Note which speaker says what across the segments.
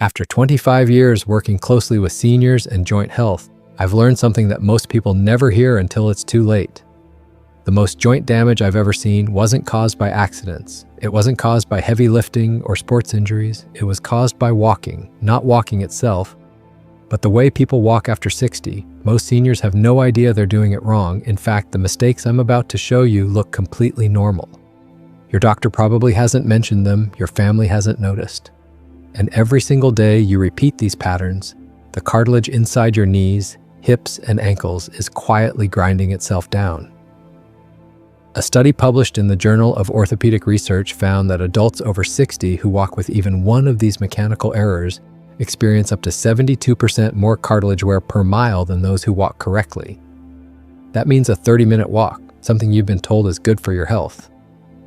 Speaker 1: After 25 years working closely with seniors and joint health, I've learned something that most people never hear until it's too late. The most joint damage I've ever seen wasn't caused by accidents. It wasn't caused by heavy lifting or sports injuries. It was caused by walking, not walking itself, but the way people walk after 60. Most seniors have no idea they're doing it wrong. In fact, the mistakes I'm about to show you look completely normal. Your doctor probably hasn't mentioned them, your family hasn't noticed. And every single day you repeat these patterns, the cartilage inside your knees, hips, and ankles is quietly grinding itself down. A study published in the Journal of Orthopedic Research found that adults over 60 who walk with even one of these mechanical errors experience up to 72% more cartilage wear per mile than those who walk correctly. That means a 30-minute walk, something you've been told is good for your health,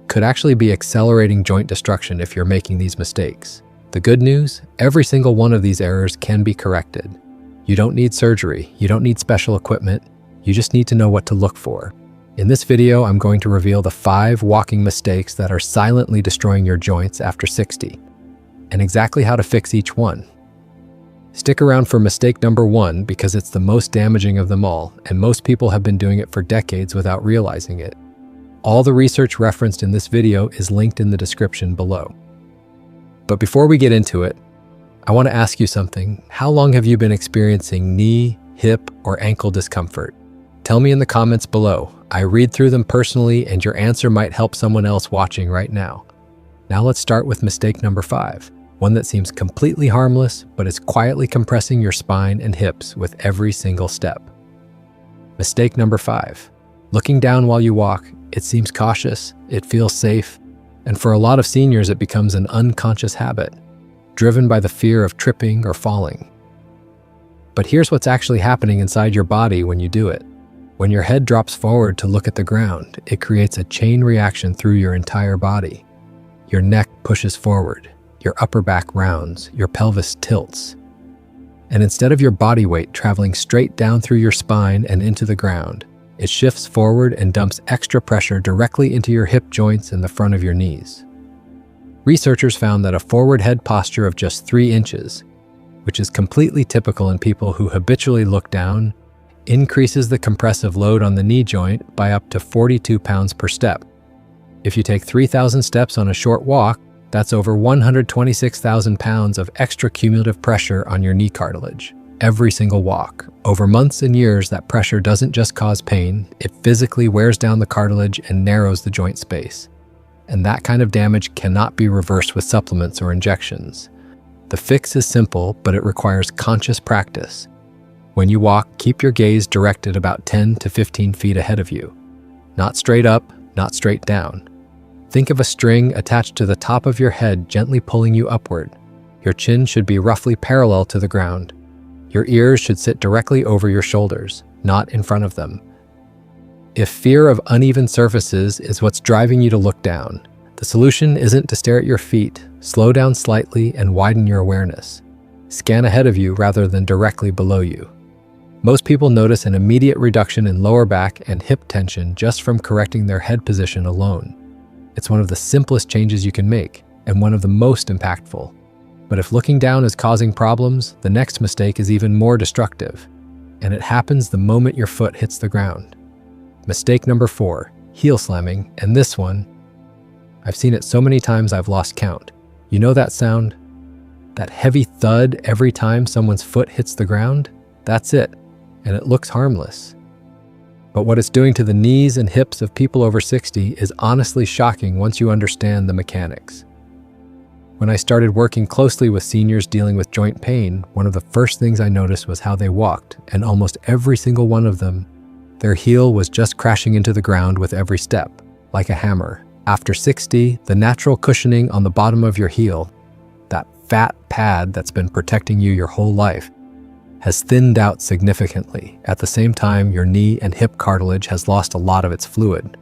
Speaker 1: could actually be accelerating joint destruction if you're making these mistakes. The good news, every single one of these errors can be corrected. You don't need surgery, you don't need special equipment, you just need to know what to look for. In this video, I'm going to reveal the 5 walking mistakes that are silently destroying your joints after 60, and exactly how to fix each one. Stick around for mistake number 1 because it's the most damaging of them all, and most people have been doing it for decades without realizing it. All the research referenced in this video is linked in the description below. But before we get into it, I want to ask you something. How long have you been experiencing knee, hip, or ankle discomfort? Tell me in the comments below. I read through them personally, and your answer might help someone else watching right now. Now let's start with mistake number 5, one that seems completely harmless, but is quietly compressing your spine and hips with every single step. Mistake number 5, looking down while you walk. It seems cautious, it feels safe, and for a lot of seniors it becomes an unconscious habit, driven by the fear of tripping or falling. But here's what's actually happening inside your body when you do it. When your head drops forward to look at the ground, it creates a chain reaction through your entire body. Your neck pushes forward, your upper back rounds, your pelvis tilts. And instead of your body weight traveling straight down through your spine and into the ground, it shifts forward and dumps extra pressure directly into your hip joints and the front of your knees. Researchers found that a forward head posture of just 3 inches, which is completely typical in people who habitually look down, increases the compressive load on the knee joint by up to 42 pounds per step. If you take 3,000 steps on a short walk, that's over 126,000 pounds of extra cumulative pressure on your knee cartilage. Every single walk. Over months and years, that pressure doesn't just cause pain, it physically wears down the cartilage and narrows the joint space. And that kind of damage cannot be reversed with supplements or injections. The fix is simple, but it requires conscious practice. When you walk, keep your gaze directed about 10 to 15 feet ahead of you. Not straight up, not straight down. Think of a string attached to the top of your head gently pulling you upward. Your chin should be roughly parallel to the ground. Your ears should sit directly over your shoulders, not in front of them. If fear of uneven surfaces is what's driving you to look down, the solution isn't to stare at your feet. Slow down slightly and widen your awareness. Scan ahead of you rather than directly below you. Most people notice an immediate reduction in lower back and hip tension just from correcting their head position alone. It's one of the simplest changes you can make, and one of the most impactful. But if looking down is causing problems, the next mistake is even more destructive, and it happens the moment your foot hits the ground. Mistake number 4, heel slamming, and this one, I've seen it so many times I've lost count. You know that sound? That heavy thud every time someone's foot hits the ground? That's it, and it looks harmless. But what it's doing to the knees and hips of people over 60 is honestly shocking once you understand the mechanics. When I started working closely with seniors dealing with joint pain, one of the first things I noticed was how they walked, and almost every single one of them, their heel was just crashing into the ground with every step, like a hammer. After 60, the natural cushioning on the bottom of your heel, that fat pad that's been protecting you your whole life, has thinned out significantly. At the same time, your knee and hip cartilage has lost a lot of its fluid.